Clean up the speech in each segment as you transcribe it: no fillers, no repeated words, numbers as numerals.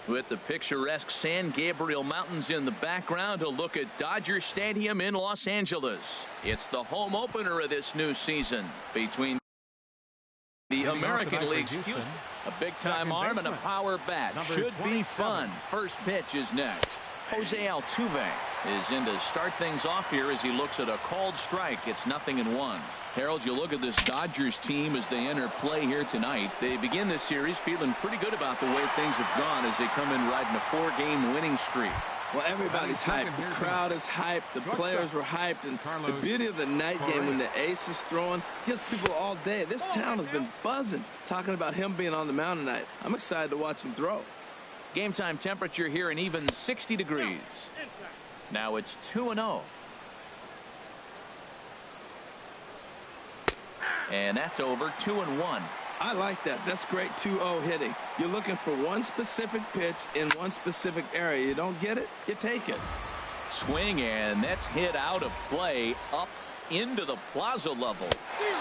With the picturesque San Gabriel Mountains in the background, a look at Dodger Stadium in Los Angeles. It's the home opener of this new season between the American League's Houston, a big-time arm and a power bat. Should be fun. First pitch is next. Jose Altuve is in to start things off here as he looks at a called strike. It's 0-1. Harold, you look at this Dodgers team as they enter play here tonight. They begin this series feeling pretty good about the way things have gone as they come in riding a 4-game winning streak. Well, everybody's hyped. The crowd is hyped. The players were hyped. And the beauty of the night game when the ace is throwing gives people all day. This town has been buzzing talking about him being on the mound tonight. I'm excited to watch him throw. Game time temperature here an even 60 degrees. Now it's 2-0. And that's over 2-1. I like that. That's great 2-0 hitting. You're looking for one specific pitch in one specific area. You don't get it, you take it. Swing, and that's hit out of play up into the plaza level.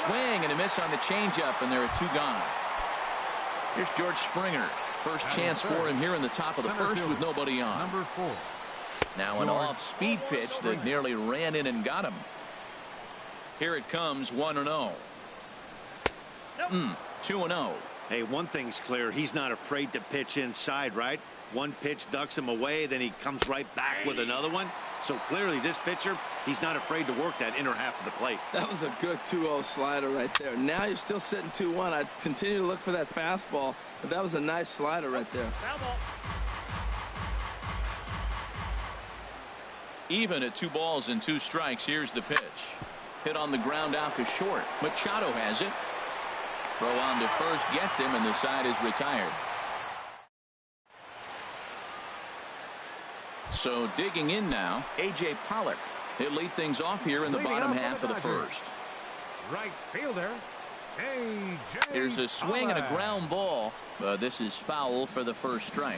Swing and a miss on the changeup, and there are two gone. Here's George Springer. First chance for him here in the top of the first with nobody on. Number 4. Now an off-speed pitch that nearly ran in and got him. Here it comes, 1-0. 2-0. Hey, one thing's clear. He's not afraid to pitch inside, right? One pitch ducks him away, then he comes right back with another one. So clearly this pitcher, he's not afraid to work that inner half of the plate. That was a good 2-0 slider right there. Now you're still sitting 2-1. I'd continue to look for that fastball, but that was a nice slider right there. Even at 2 balls and 2 strikes, here's the pitch. Hit on the ground out to short. Machado has it. Throw on to first gets him, and the side is retired. So digging in now, A.J. Pollock. He'll lead things off here in the bottom half of the first. Right fielder, A.J. Here's a swing and a ground ball. This is foul for the first strike.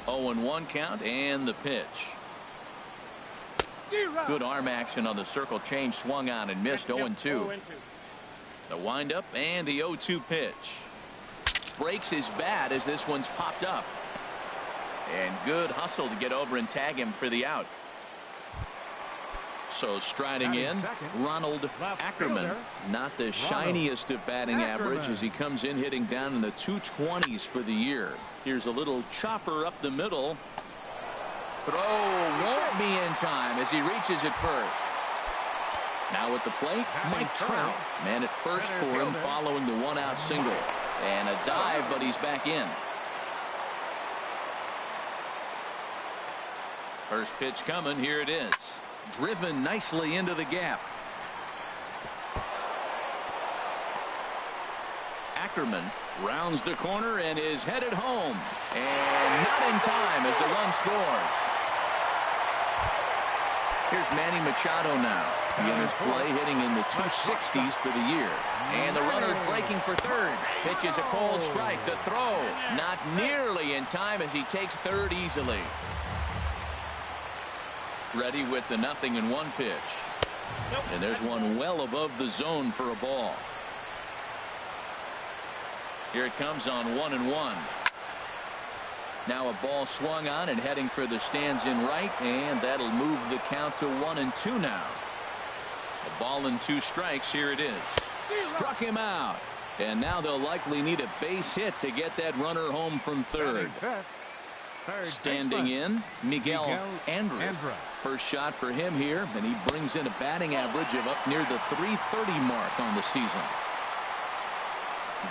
0-1 count and the pitch. Good arm action on the circle change, swung on and missed. 0-2. The windup and the 0-2 pitch. Breaks his bat as this one's popped up. And good hustle to get over and tag him for the out. So striding in, Ronald Ackerman. Not the shiniest of batting average as he comes in hitting down in the 220s for the year. Here's a little chopper up the middle. Throw won't be in time as he reaches it first. Now at the plate, Mike Trout. Man at first for him following the 1-out single. And a dive, but he's back in. First pitch coming. Here it is. Driven nicely into the gap. Ackerman rounds the corner and is headed home. And not in time as the run scores. Here's Manny Machado now. He enters play hitting in the 260s for the year. And the runner's breaking for third. Pitches a cold strike. The throw not nearly in time as he takes third easily. Ready with the 0-1 pitch. And there's one well above the zone for a ball. Here it comes on 1-1. Now a ball swung on and heading for the stands in right, and that'll move the count to 1-2 now. A ball and 2 strikes. Here it is. Struck him out. And now they'll likely need a base hit to get that runner home from third. Standing in, Miguel Andres. First shot for him here, and he brings in a batting average of up near the 330 mark on the season.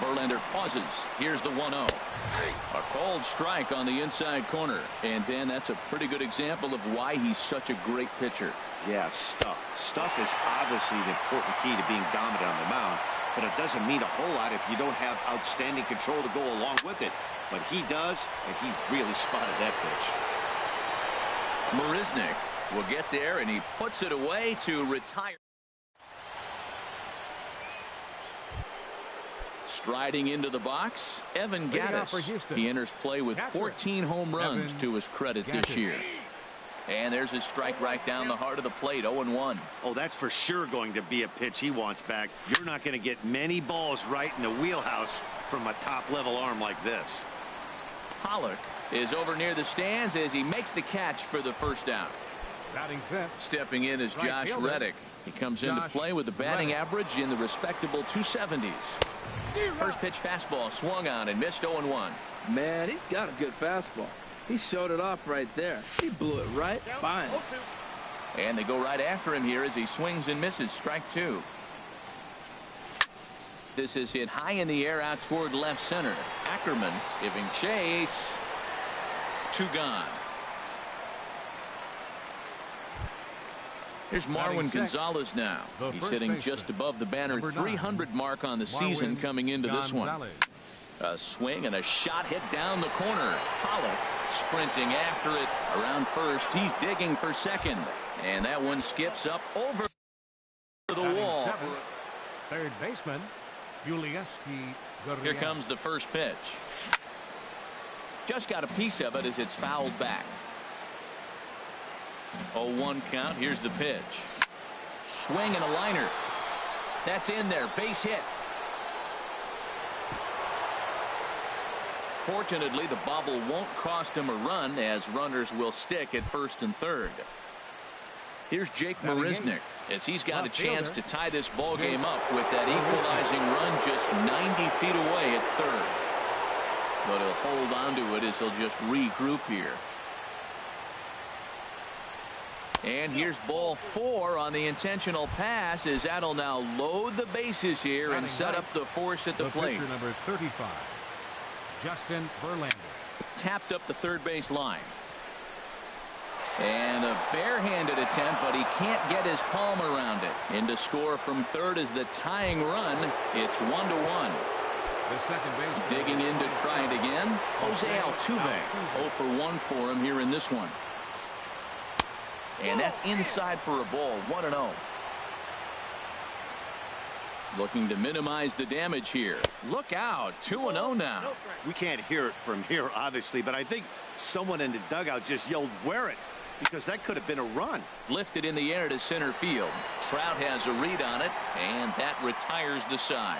Verlander pauses. Here's the 1-0. A cold strike on the inside corner. And Dan, that's a pretty good example of why he's such a great pitcher. Yeah, stuff. Stuff is obviously the important key to being dominant on the mound, but it doesn't mean a whole lot if you don't have outstanding control to go along with it. But he does, and he really spotted that pitch. Marisnick will get there, and he puts it away to retire. Striding into the box, Evan Gattis. He enters play with 14 home runs to his credit this year. And there's a strike right down the heart of the plate. 0-1. Oh, that's for sure going to be a pitch he wants back. You're not going to get many balls right in the wheelhouse from a top-level arm like this. Pollock is over near the stands as he makes the catch for the first out. Batting fifth. Stepping in is Josh Reddick. He comes into play with a batting average in the respectable 270s. First pitch fastball swung on and missed 0-1. Man, he's got a good fastball. He showed it off right there. He blew it right fine. And they go right after him here as he swings and misses. Strike two. This is hit high in the air out toward left center. Ackerman giving chase. Two gone. Here's Marwin Gonzalez now. He's hitting just above the banner 300 mark on the season coming into this one. A swing and a shot hit down the corner. Pollock sprinting after it around first. He's digging for second. And that one skips up over the wall. Third baseman, Yulieski. Here comes the first pitch. Just got a piece of it as it's fouled back. 0-1 count. Here's the pitch. Swing and a liner. That's in there. Base hit. Fortunately, the bobble won't cost him a run as runners will stick at first and third. Here's Jake Marisnick as he's got a chance to tie this ball game up with that equalizing run just 90 feet away at third. But he'll hold on to it as he'll just regroup here. And here's ball 4 on the intentional pass as that'll now load the bases here and set up the force at the plate. Number 35, Justin Verlander. Tapped up the third base line. And a barehanded attempt, but he can't get his palm around it. In to score from third is the tying run. It's 1-1. The second base. Digging in to try it again. Jose Altuve. 0 for 1 for him here in this one. And that's inside for a ball. 1-0. Looking to minimize the damage here. Look out. 2-0 now. We can't hear it from here, obviously, but I think someone in the dugout just yelled, "Wear it," because that could have been a run. Lifted in the air to center field. Trout has a read on it, and that retires the side.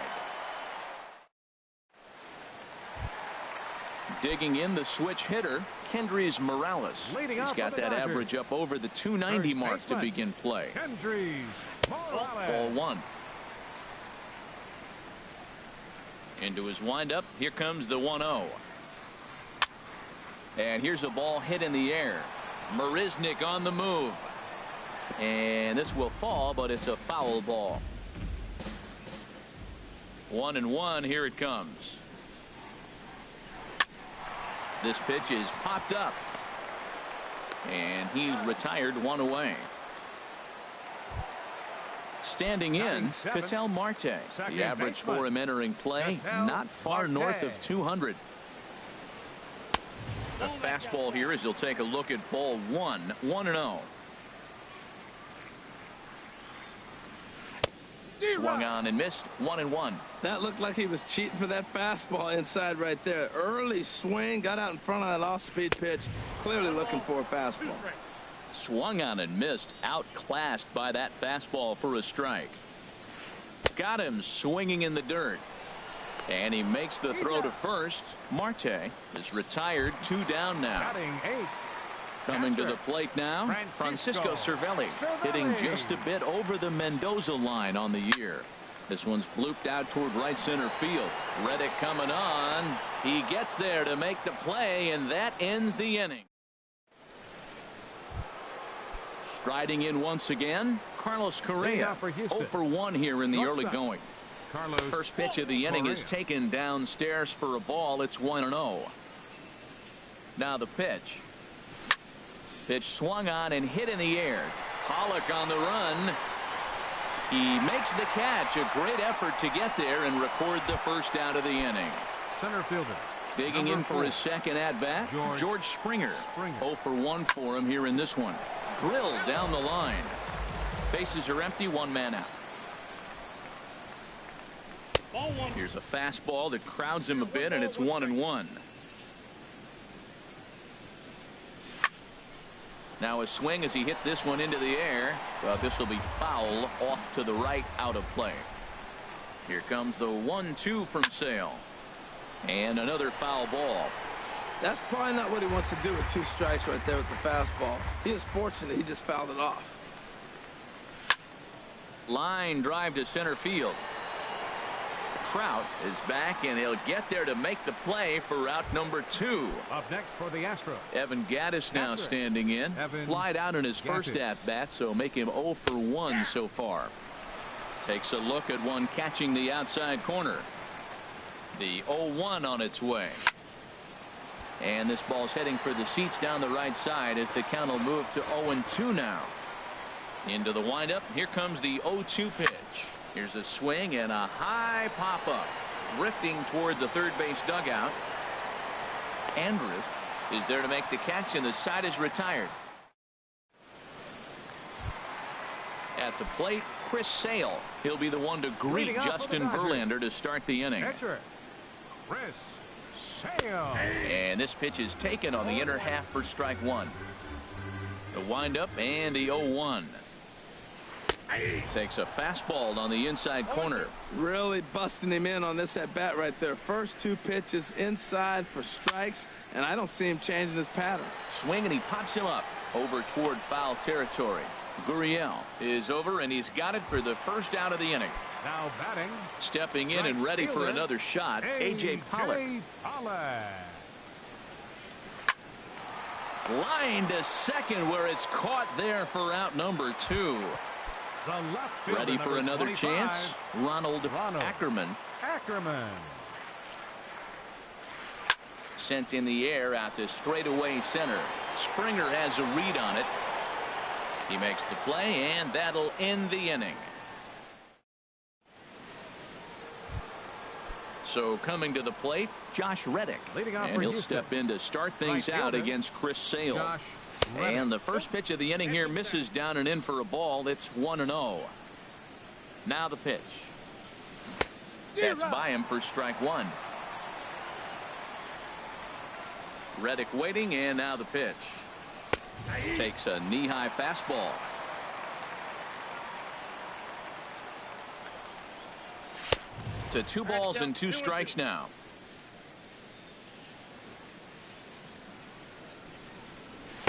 Digging in the switch hitter, Kendrys Morales. He's got that average up over the 290 mark to begin play. Kendrys Morales. Ball 1. Into his windup. Here comes the 1-0. And here's a ball hit in the air. Marisnick on the move. And this will fall, but it's a foul ball. 1-1. Here it comes. This pitch is popped up. And he's retired, 1 away. Standing in, Ketel Marte. The average for him entering play, not far north of 200. The fastball here as he'll take a look at ball 1. 1-0. Swung on and missed. 1-1. That looked like he was cheating for that fastball inside right there. Early swing, got out in front of that off-speed pitch. Clearly looking for a fastball. Swung on and missed. Outclassed by that fastball for a strike. Got him swinging in the dirt. And he makes the throw to first. Marte is retired. 2 down now. Coming to the plate now, Francisco Cervelli, hitting just a bit over the Mendoza line on the year. This one's blooped out toward right center field. Reddick coming on. He gets there to make the play, and that ends the inning. Striding in once again, Carlos Correa. 0 for 1 here in the early going. First pitch of the inning is taken downstairs for a ball. It's 1-0. Now the pitch. Pitch swung on and hit in the air. Pollock on the run. He makes the catch. A great effort to get there and record the first out of the inning. Center fielder. Digging in for his second at-bat, George Springer. 0 for 1 for him here in this one. Drilled down the line. Bases are empty. 1 man out. Here's a fastball that crowds him a bit, and it's 1-1. Now a swing as he hits this one into the air. This will be foul off to the right, out of play. Here comes the 1-2 from Sale. And another foul ball. That's probably not what he wants to do with 2 strikes right there with the fastball. He is fortunate he just fouled it off. Line drive to center field. Trout is back, and he'll get there to make the play for route number 2. Up next for the Astros, Evan Gattis now standing in. Flied out in his first at-bat, so make him 0 for 1 so far. Takes a look at one catching the outside corner. The 0-1 on its way. And this ball's heading for the seats down the right side as the count will move to 0-2 now. Into the windup. Here comes the 0-2 pitch. Here's a swing and a high pop-up. Drifting toward the third base dugout. Andrus is there to make the catch, and the side is retired. At the plate, Chris Sale. He'll be the one to greet Justin Verlander to start the inning. pitcher, Chris Sale. And this pitch is taken on the inner half for strike 1. The windup and the 0-1. Takes a fastball on the inside corner. Really busting him in on this at bat right there. First 2 pitches inside for strikes, and I don't see him changing his pattern. Swing, and he pops him up over toward foul territory. Gurriel is over, and he's got it for the first out of the inning. Now batting, Stepping in and ready for another shot, A.J. Pollock. Line to second, where it's caught there for out number 2. Ready for another chance, Ronald Ackerman. Sent in the air out to straightaway center. Springer has a read on it. He makes the play, and that'll end the inning. So coming to the plate, Josh Reddick. And he'll step in to start things out against Chris Sale. And the first pitch of the inning here misses down and in for a ball. It's 1-0. Now the pitch. That's by him for strike 1. Reddick waiting, and now the pitch. Takes a knee-high fastball. To 2 balls and 2 strikes now.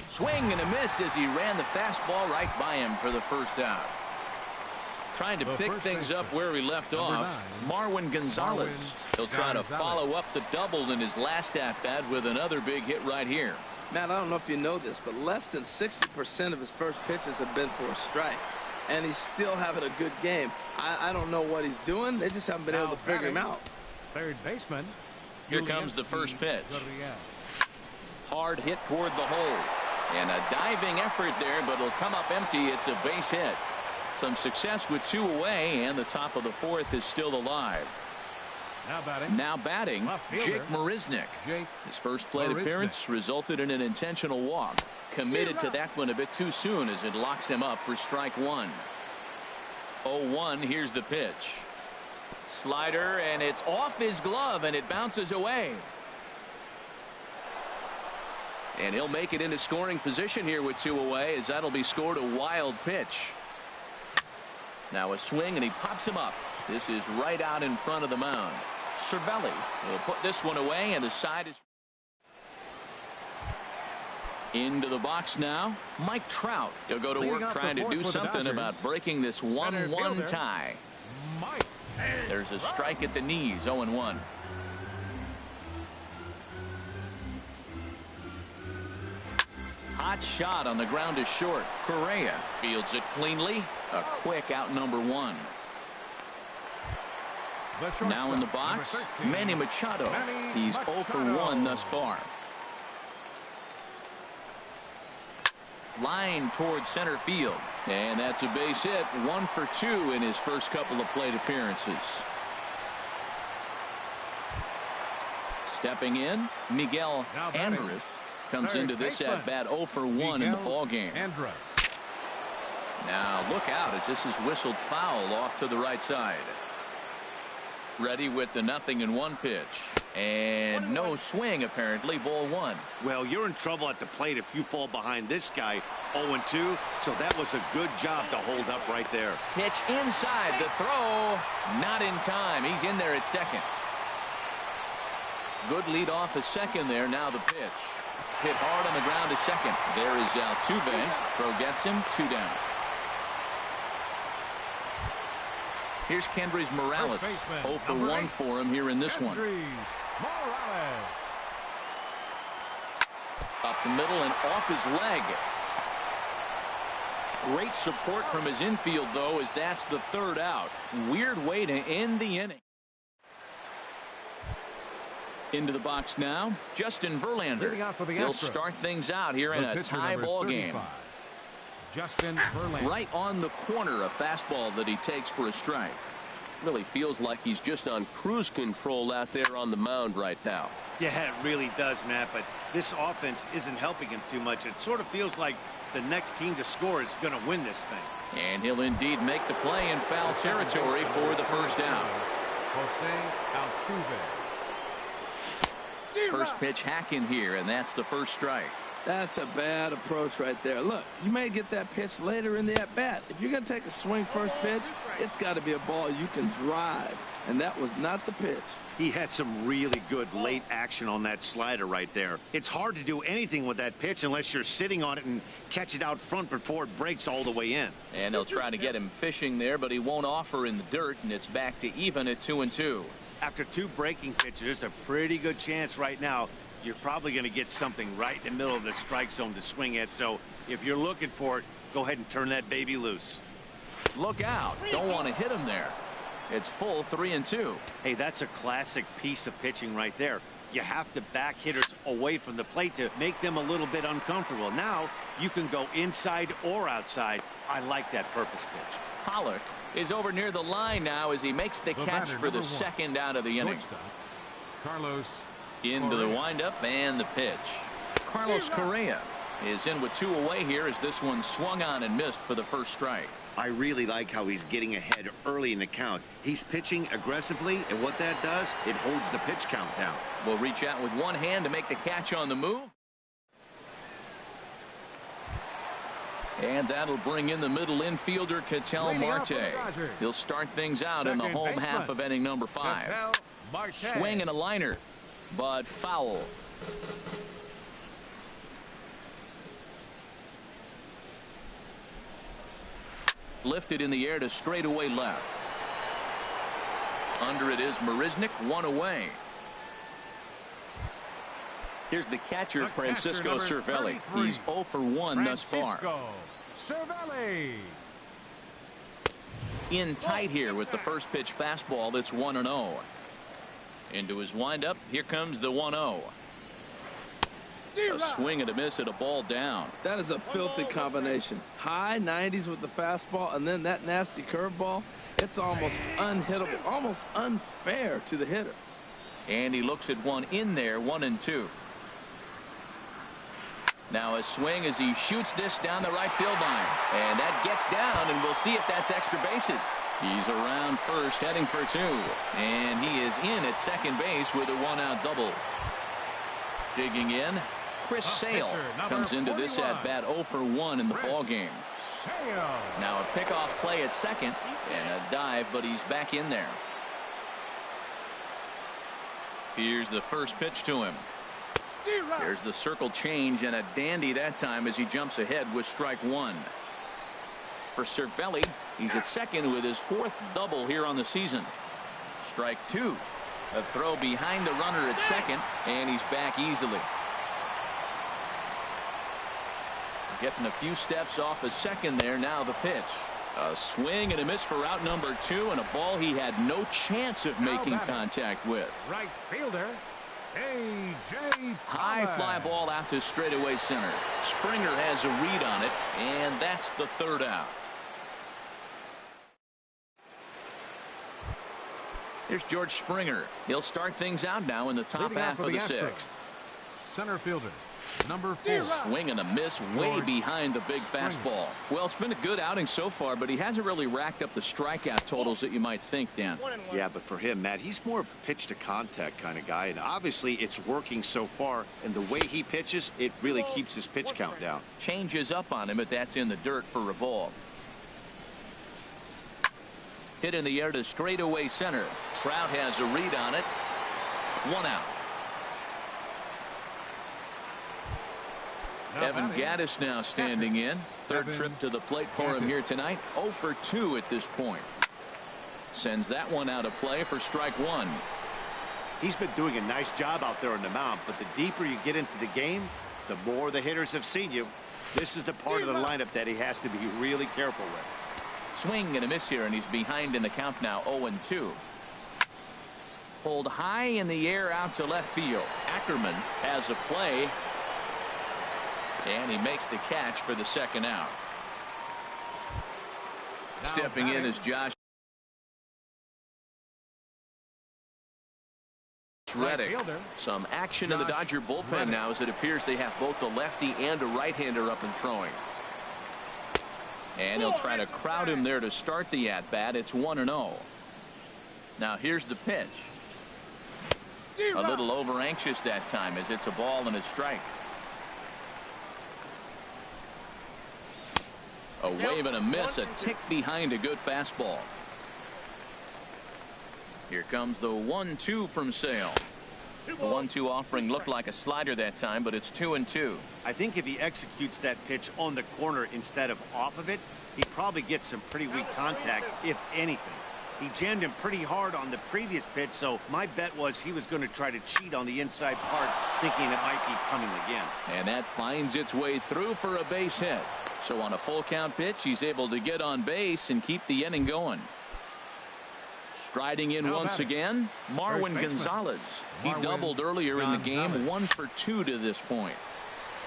Swing and a miss as he ran the fastball right by him for the first out. Trying to pick things up where he left off. Marwin Gonzalez. He'll try to follow up the double in his last at-bat with another big hit right here. Matt, I don't know if you know this, but less than 60% of his first pitches have been for a strike. And he's still having a good game. I don't know what he's doing. They just haven't been able to figure him out. Third baseman. Here comes the first pitch. Hard hit toward the hole. And a diving effort there, but it'll come up empty. It's a base hit. Some success with 2 away, and the top of the 4th is still alive. Now batting, Jake Marisnick. His first plate appearance resulted in an intentional walk. Committed to that one a bit too soon as it locks him up for strike 1. 0-1. Here's the pitch. Slider, and it's off his glove, and it bounces away. And he'll make it into scoring position here with 2 away, as that'll be scored a wild pitch. Now a swing, and he pops him up. This is right out in front of the mound. Cervelli will put this one away, and the side is into the box now. Mike Trout. He'll go to work trying to do something about breaking this 1-1 tie. There's a strike at the knees. 0-1. Hot shot on the ground is short. Correa fields it cleanly. A quick out number 1. Now in the box, Manny Machado. He's 0 for 1 thus far. Line towards center field. And that's a base hit. 1 for 2 in his first couple of plate appearances. Stepping in, Miguel Andrus comes into this at bat 0 for 1 in the ballgame. Now look out as this is whistled foul off to the right side. Ready with the 0-1 pitch. And no swing apparently. Ball 1. Well, you're in trouble at the plate if you fall behind this guy. 0-2. So that was a good job to hold up right there. Pitch inside. The throw not in time. He's in there at second. Good lead off a second there. Now the pitch. Hit hard on the ground to second. There is Altuve. Throw gets him. 2 down. Here's Kendrys Morales. 0 for 1 for him here in this one. Up the middle and off his leg. Great support from his infield, though, as that's the 3rd out. Weird way to end the inning. Into the box now, Justin Verlander. He'll start things out here in a tie ball game. Justin Verlander. Right on the corner, a fastball that he takes for a strike. Really feels like he's just on cruise control out there on the mound right now. Yeah, it really does, Matt, but this offense isn't helping him too much. It sort of feels like the next team to score is going to win this thing. And he'll indeed make the play in foul territory for the first down. First pitch hacking here, and that's the first strike. That's a bad approach right there. Look, you may get that pitch later in the at-bat. If you're going to take a swing first pitch, it's got to be a ball you can drive, and that was not the pitch. He had some really good late action on that slider right there. It's hard to do anything with that pitch unless you're sitting on it and catch it out front before it breaks all the way in. And they'll try to get him fishing there, but he won't offer in the dirt, and it's back to even at 2-2. After 2 breaking pitches, there's a pretty good chance right now you're probably going to get something right in the middle of the strike zone to swing at. So if you're looking for it, go ahead and turn that baby loose. Look out. Don't want to hit him there. It's full 3-2. Hey, that's a classic piece of pitching right there. You have to back hitters away from the plate to make them a little bit uncomfortable. Now you can go inside or outside. I like that purpose pitch. Pollock is over near the line now as he makes the catch for the 2nd out of the inning. Carlos into the windup and the pitch. Carlos Correa is in with 2 away here as this one swung on and missed for the first strike. I really like how he's getting ahead early in the count. He's pitching aggressively, and what that does, it holds the pitch count down. Will reach out with one hand to make the catch on the move. And that'll bring in the middle infielder, Ketel Marte. He'll start things out in the home half of inning number 5. Swing and a liner, but foul. Lifted in the air to straightaway left. Under it is Marisnick, 1 away. Here's the catcher, Francisco Cervelli. He's 0 for 1 thus far. Cervelli. In tight here with the first pitch fastball that's 1-0. Into his windup. Here comes the 1-0. A swing and a miss at a ball down. That is a filthy combination. High 90s with the fastball and then that nasty curveball. It's almost unhittable, almost unfair to the hitter. And he looks at one in there, 1-2. Now a swing as he shoots this down the right field line. And that gets down, and we'll see if that's extra bases. He's around first, heading for 2. And he is in at second base with a 1-out double. Digging in, Chris Sale comes into this at-bat 0 for 1 in the ballgame. Now a pickoff play at second and a dive, but he's back in there. Here's the first pitch to him. There's the circle change and a dandy that time as he jumps ahead with strike 1. For Cervelli, he's at second with his 4th double here on the season. Strike 2. A throw behind the runner at second, and he's back easily. Getting a few steps off the second there. Now the pitch. A swing and a miss for out number 2, and a ball he had no chance of making contact with. Right fielder, A.J. High fly ball out to straightaway center. Springer has a read on it, and that's the 3rd out. Here's George Springer. He'll start things out now in the top half of the 6th. Center fielder, number 4. Swing and a miss way behind the big fastball. Well, it's been a good outing so far, but he hasn't really racked up the strikeout totals that you might think, Dan. Yeah, but for him, Matt, he's more of a pitch to contact kind of guy, and obviously it's working so far, and the way he pitches, it really keeps his pitch count down. Changes up on him, but that's in the dirt for a ball. Hit in the air to straightaway center. Trout has a read on it. 1 out. Evan Gaddis now standing in. Third Evan trip to the plate for him here tonight. 0 for 2 at this point. Sends that one out of play for strike one. He's been doing a nice job out there on the mound, but the deeper you get into the game, the more the hitters have seen you. This is the part of the lineup that he has to be really careful with. Swing and a miss here, and he's behind in the count now, 0-2. Pulled high in the air out to left field. Ackerman has a play, and he makes the catch for the second out. Now Stepping in batting. is Josh Reddick. Fielder. Some action in the Josh Dodger bullpen Reddick. now, as it appears they have both a lefty and a right-hander up and throwing. And he'll try to crowd him there to start the at-bat. It's 1-0. Now here's the pitch. A little over anxious that time, as it's a ball and a strike. A wave and a miss, a tick behind a good fastball. Here comes the 1-2 from Sale. The 1-2 offering looked like a slider that time, but it's 2-2. I think if he executes that pitch on the corner instead of off of it, he probably gets some pretty weak contact, if anything. He jammed him pretty hard on the previous pitch, so my bet was he was going to try to cheat on the inside part, thinking it might be coming again. And that finds its way through for a base hit. So on a full count pitch, he's able to get on base and keep the inning going. Striding in Now once batting. again, Marwin First baseman. Gonzalez. He Marwin doubled earlier in the game, Gonzalez. 1 for 2 to this point.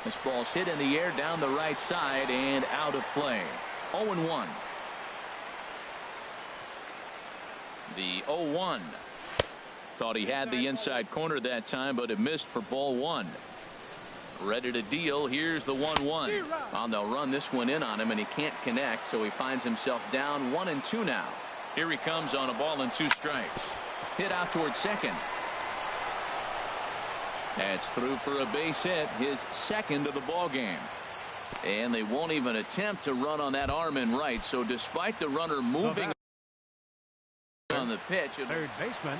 This ball's hit in the air down the right side and out of play. 0-1. The 0-1. Thought he had the inside corner that time, but it missed for ball one. Ready to deal. Here's the 1-1. Well, they'll run this one in on him, and he can't connect, so he finds himself down 1-2 now. Here he comes on a ball and 2 strikes. Hit out towards second. That's through for a base hit, his second of the ball game. And they won't even attempt to run on that arm in right, so despite the runner moving on the pitch. Third baseman,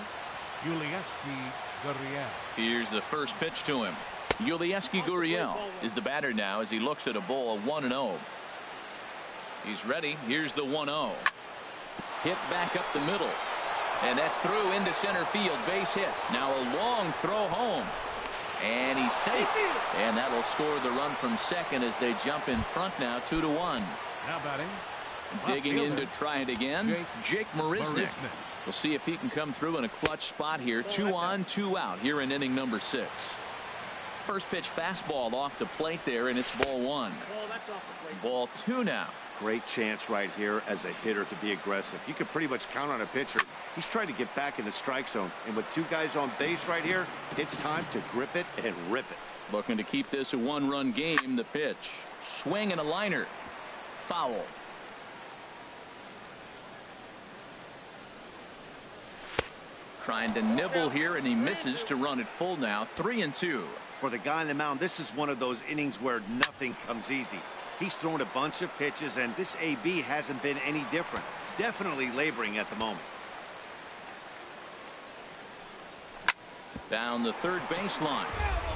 Yulieski Gurriel. Here's the first pitch to him. Yulieski Gurriel is the batter now as he looks at a ball of 1-0. He's ready. Here's the 1-0. Hit back up the middle. And that's through into center field. Base hit. Now a long throw home. And he's safe. And that'll score the run from second as they jump in front now 2-1. Now batting. Digging in fielder, to try it again. Jake Marisnick. We'll see if he can come through in a clutch spot here. 2 on, 2 out here in inning number 6. First pitch fastball off the plate there, and it's ball 1. Ball 2 now. Great chance right here as a hitter to be aggressive. You can pretty much count on a pitcher. He's trying to get back in the strike zone, and with 2 guys on base right here, it's time to grip it and rip it. Looking to keep this a 1-run game. The pitch. Swing and a liner. Foul. Trying to nibble here, and he misses to run it full now. 3-2. For the guy on the mound, this is one of those innings where nothing comes easy. He's thrown a bunch of pitches, and this AB hasn't been any different. Definitely laboring at the moment. Down the third baseline,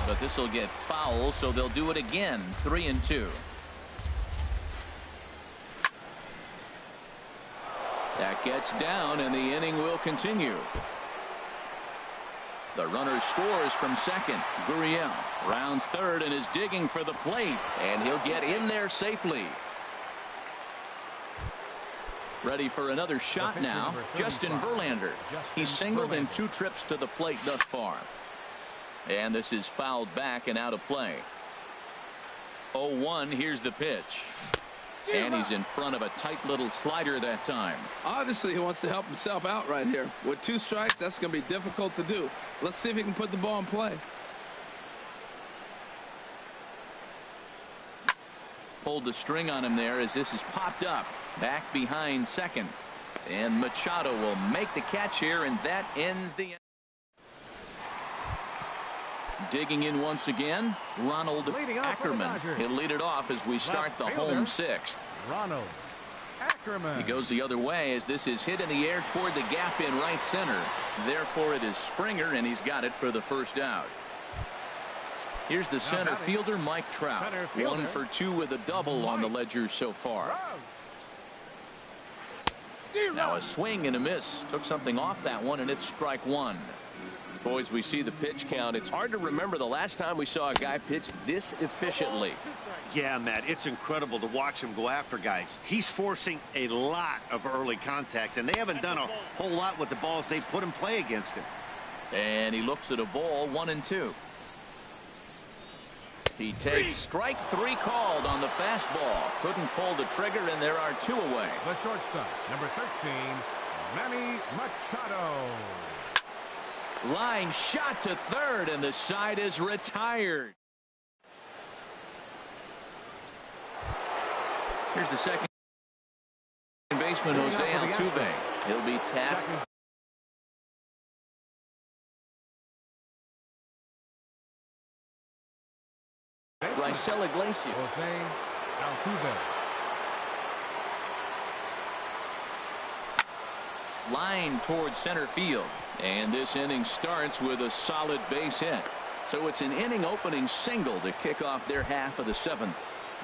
but this will get foul, so they'll do it again. 3-2. That gets down, and the inning will continue. The runner scores from second. Gurriel rounds third and is digging for the plate, and he'll get in there safely. Ready for another shot now. Justin Verlander. He's singled in 2 trips to the plate thus far. And this is fouled back and out of play. 0-1. Here's the pitch. And he's in front of a tight little slider that time. Obviously, he wants to help himself out right here. With 2 strikes, that's going to be difficult to do. Let's see if he can put the ball in play. Pulled the string on him there as this is popped up. Back behind second. And Machado will make the catch here, and that ends the inning. Digging in once again, Ronald Leading off for the Ackerman. Dodgers. He'll lead it off as we start the Left home fielder. 6th. Ronald Ackerman. He goes the other way as this is hit in the air toward the gap in right center. Therefore, it is Springer, and he's got it for the first out. Here's the center fielder, Mike Trout. 1 for 2 with a double on the ledger so far. Now a swing and a miss. Took something off that one, and it's strike one. Boys, we see the pitch count. It's hard to remember the last time we saw a guy pitch this efficiently. Yeah, Matt, it's incredible to watch him go after guys. He's forcing a lot of early contact, and they haven't done a whole lot with the balls they've put in play against him. And he looks at a ball, 1-2. He takes strike 3 called on the fastball. Couldn't pull the trigger, and there are 2 away. The shortstop, number 13, Manny Machado. Line shot to third, and the side is retired. Here's the second baseman, Jose Altuve. He'll be tasked Raisel Iglesias. Jose Altuve. Line towards center field. And this inning starts with a solid base hit. So it's an inning opening single to kick off their half of the 7th.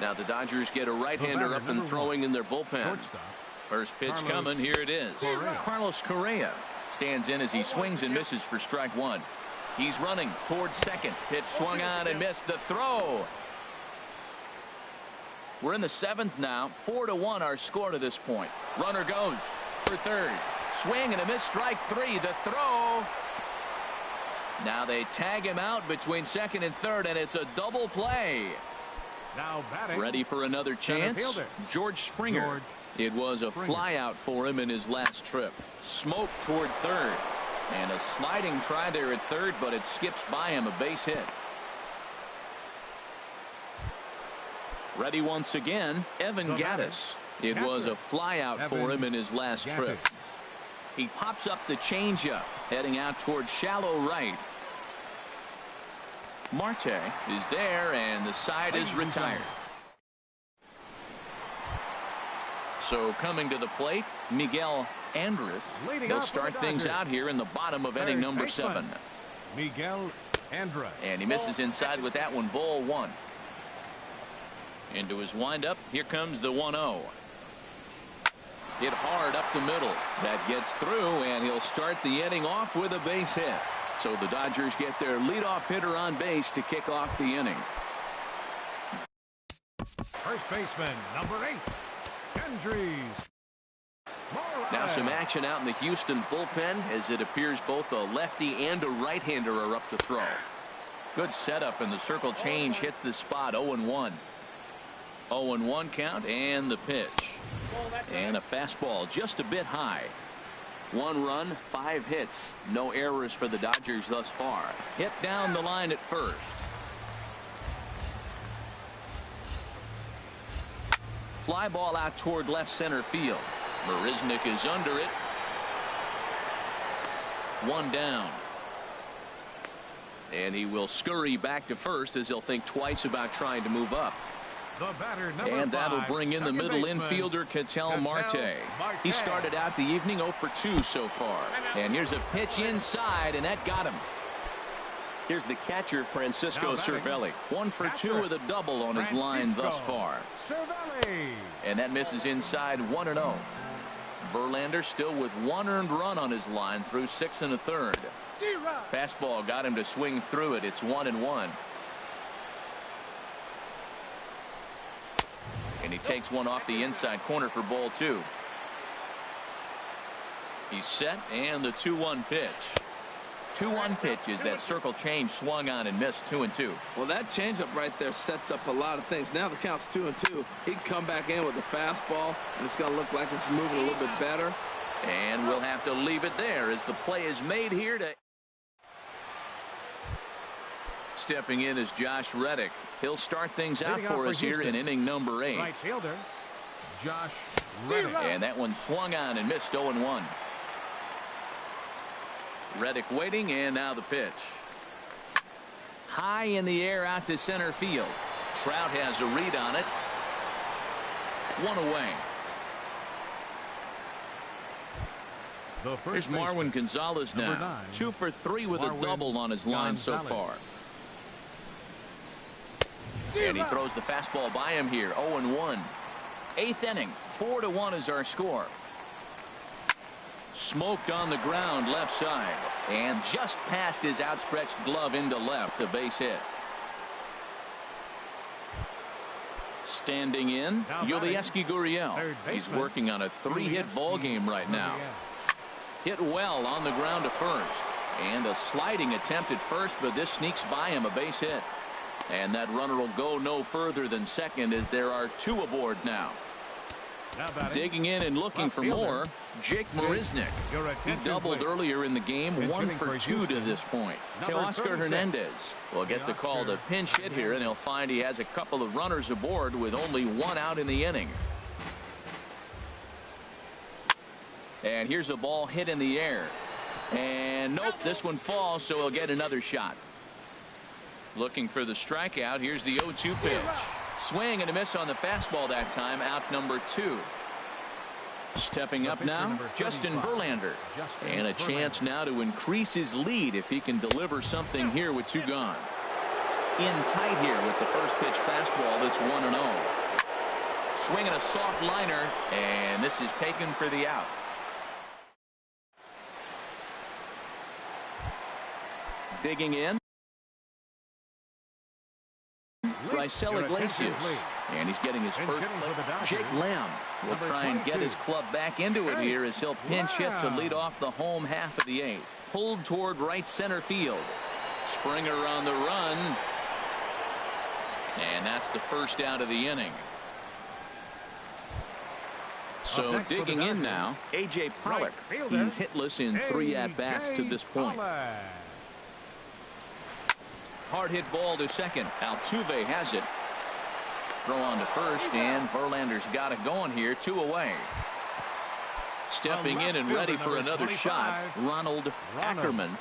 Now the Dodgers get a right-hander up and throwing in their bullpen. First pitch coming. Here it is. Carlos Correa stands in as he swings and misses for strike 1. He's running towards second. Pitch swung on and missed. The throw. We're in the 7th now. 4-1 our score to this point. Runner goes for third. Swing and a miss. Strike 3. The throw. Now they tag him out between second and third, and it's a double play. Now batting. Ready for another chance. George Springer. It was a fly out for him in his last trip. Smoke toward third. And a sliding try there at third, but it skips by him, a base hit. Ready once again, Evan Gattis. It was a fly out for him in his last trip. He pops up the changeup, heading out towards shallow right. Marte is there, and the side is retired. So coming to the plate, Miguel Andres. He'll start things out here in the bottom of inning number 7. Miguel Andres. And he misses inside with that one. Ball 1. Into his windup. Here comes the 1-0. Hit hard up the middle. That gets through, and he'll start the inning off with a base hit. So the Dodgers get their leadoff hitter on base to kick off the inning. First baseman, number 8, Hendrys. Now some action out in the Houston bullpen, as it appears both a lefty and a right-hander are up to throw. Good setup, and the circle change hits the spot. 0-1. 0-1 count, and the pitch. And a fastball just a bit high. 1 run, 5 hits. No errors for the Dodgers thus far. Hit down the line at first. Fly ball out toward left center field. Marisnick is under it. 1 down. And he will scurry back to first, as he'll think twice about trying to move up. The batter, and that'll bring in the middle infielder, Ketel Marte. He started out the evening 0 for 2 so far. And here's a pitch inside, and that got him. Here's the catcher, Francisco Cervelli. 1 for 2 with a double on his line thus far. And that misses inside. 1-0. Verlander still with 1 earned run on his line through 6 1/3. Fastball got him to swing through it. It's 1-1. And he takes one off the inside corner for ball 2. He's set, and the 2-1 pitch. 2-1 pitch is that circle change swung on and missed. 2-2. Well, that changeup right there sets up a lot of things. Now the count's 2-2. He can come back in with a fastball, and it's going to look like it's moving a little bit better. And we'll have to leave it there as the play is made here. Stepping in is Josh Reddick. He'll start things out for us here in inning number 8. Right fielder, Josh Reddick. And that one swung on and missed. 0-1. Reddick waiting, and now the pitch. High in the air out to center field. Trout has a read on it. 1 away. Here's Marwin Gonzalez now. 2 for 3 with a double on his line so far. And he throws the fastball by him here. 0-1. Eighth inning. 4-1 is our score. Smoked on the ground left side. And just past his outstretched glove into left. A base hit. Standing in, Yulieski Gurriel. He's working on a 3-hit ball game right now. Hit well on the ground to first. And a sliding attempt at first, but this sneaks by him, a base hit. And that runner will go no further than second as there are 2 aboard now. Digging in and looking for more, Jake Marisnick. He doubled earlier in the game, 1 for 2 to this point. Teoscar Hernandez will get the call to pinch hit here, and he'll find he has a couple of runners aboard with only 1 out in the inning. And here's a ball hit in the air. And nope, this one falls, so he'll get another shot. Looking for the strikeout. Here's the 0-2 pitch. Swing and a miss on the fastball that time. Out number 2. Stepping up now, Justin Verlander. And a chance now to increase his lead if he can deliver something here with 2 gone. In tight here with the first pitch fastball that's 1-0. Swinging a soft liner, and this is taken for the out. Digging in, Raisel Iglesias, and he's getting his first play. Jake Lamb will try and get his club back into it here as he'll pinch hit to lead off the home half of the 8th. Pulled toward right center field. Springer on the run, and that's the first out of the inning. So digging in now, A.J. Pollock. He's hitless in 3 at-bats to this point. Hard hit ball to second. Altuve has it. Throw on to first, and Verlander's got it going here. 2 away. Stepping in and ready for another shot, Ronald Ackerman.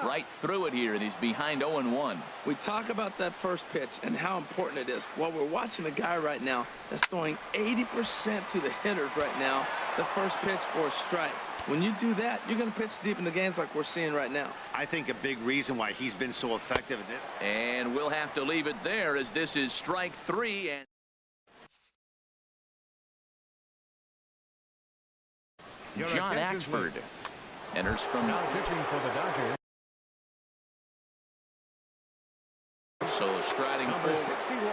Right through it here, and he's behind 0-1. We talk about that first pitch and how important it is. Well, we're watching a guy right now that's throwing 80% to the hitters right now. The first pitch for a strike. When you do that, you're going to pitch deep in the games like we're seeing right now. I think a big reason why he's been so effective at this. And we'll have to leave it there as this is strike 3. And John Axford enters from. Pitching for the Dodgers. So striding forward. 61.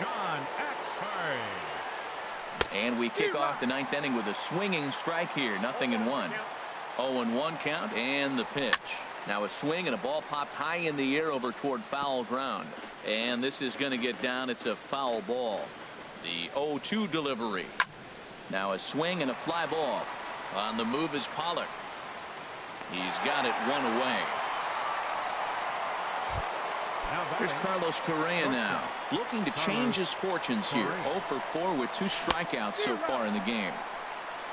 John Axford. And we kick off the 9th inning with a swinging strike here. 0-1. 0-1 count and the pitch. Now a swing and a ball popped high in the air over toward foul ground. And this is going to get down. It's a foul ball. The 0-2 delivery. Now a swing and a fly ball. On the move is Pollock. He's got it 1 away. Here's Carlos Correa now, looking to change his fortunes here. 0 for 4 with 2 strikeouts so far in the game.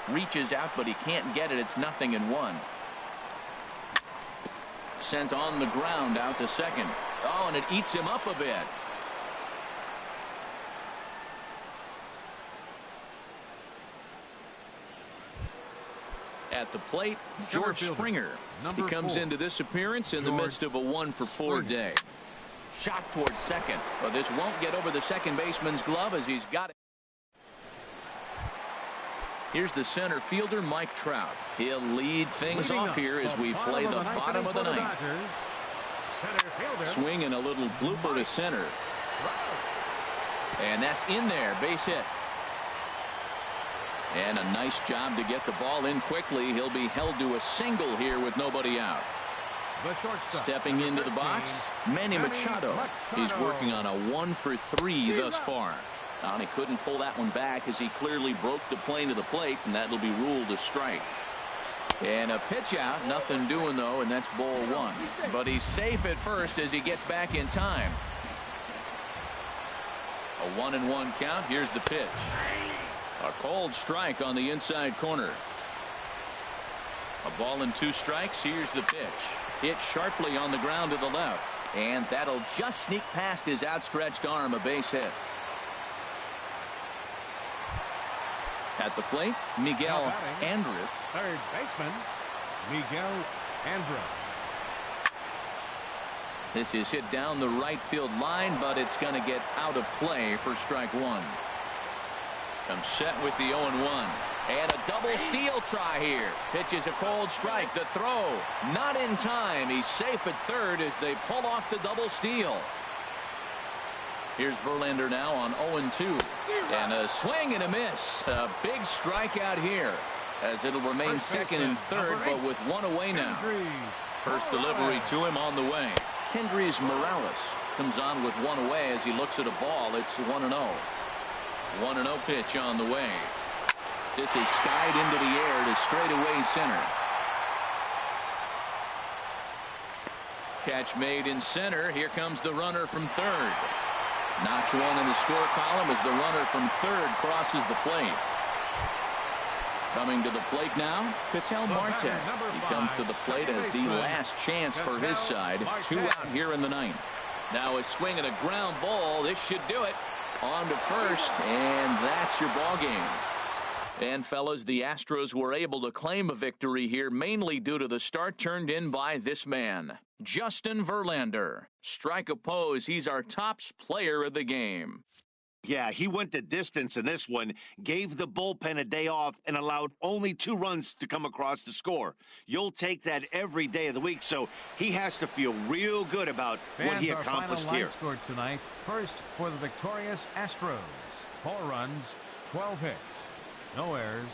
Reaches out, but he can't get it. It's 0-1. Sent on the ground out to second. Oh, and it eats him up a bit. At the plate, George Springer. He comes into this appearance in the midst of a 1 for 4 day. Shot toward second, but this won't get over the second baseman's glove as he's got it. Here's the center fielder, Mike Trout. He'll lead things off here as we play the bottom of the 9th. Swing and a little blooper to center. And that's in there, base hit. And a nice job to get the ball in quickly. He'll be held to a single here with nobody out. Stepping into the box, Manny Machado. He's working on a 1 for 3 thus far. And he couldn't pull that one back as he clearly broke the plane of the plate, and that'll be ruled a strike. And a pitch out, nothing doing though, and that's ball 1. But he's safe at first as he gets back in time. A 1-1 count. Here's the pitch. A cold strike on the inside corner. A ball and 2 strikes. Here's the pitch. Hit sharply on the ground to the left. And that'll just sneak past his outstretched arm, a base hit. At the plate, Miguel Andres. Third baseman, Miguel Andres. This is hit down the right field line, but it's going to get out of play for strike one. Comes set with the 0-1. And a double steal try here. Pitches a cold strike. The throw not in time. He's safe at third as they pull off the double steal. Here's Verlander now on 0-2. And a swing and a miss. A big strikeout here as it'll remain second and third, but with one away now. First delivery to him on the way. Kendrys Morales comes on with one away as he looks at a ball. It's 1-0. 1-0 pitch on the way. This is skied into the air to straightaway center. Catch made in center. Here comes the runner from third. Notch one in the score column as the runner from third crosses the plate. Coming to the plate now, Ketel Marte. He comes to the plate as the last chance for his side. 2 out here in the ninth. Now a swing and a ground ball. This should do it. On to first, and that's your ball game. And fellas, the Astros were able to claim a victory here mainly due to the start turned in by this man, Justin Verlander. Strike oppose, he's our top player of the game. Yeah, he went the distance in this one, gave the bullpen a day off, and allowed only 2 runs to come across the score. You'll take that every day of the week, so he has to feel real good about what he accomplished here. Scored tonight. First for the victorious Astros. 4 runs, 12 hits, no errors,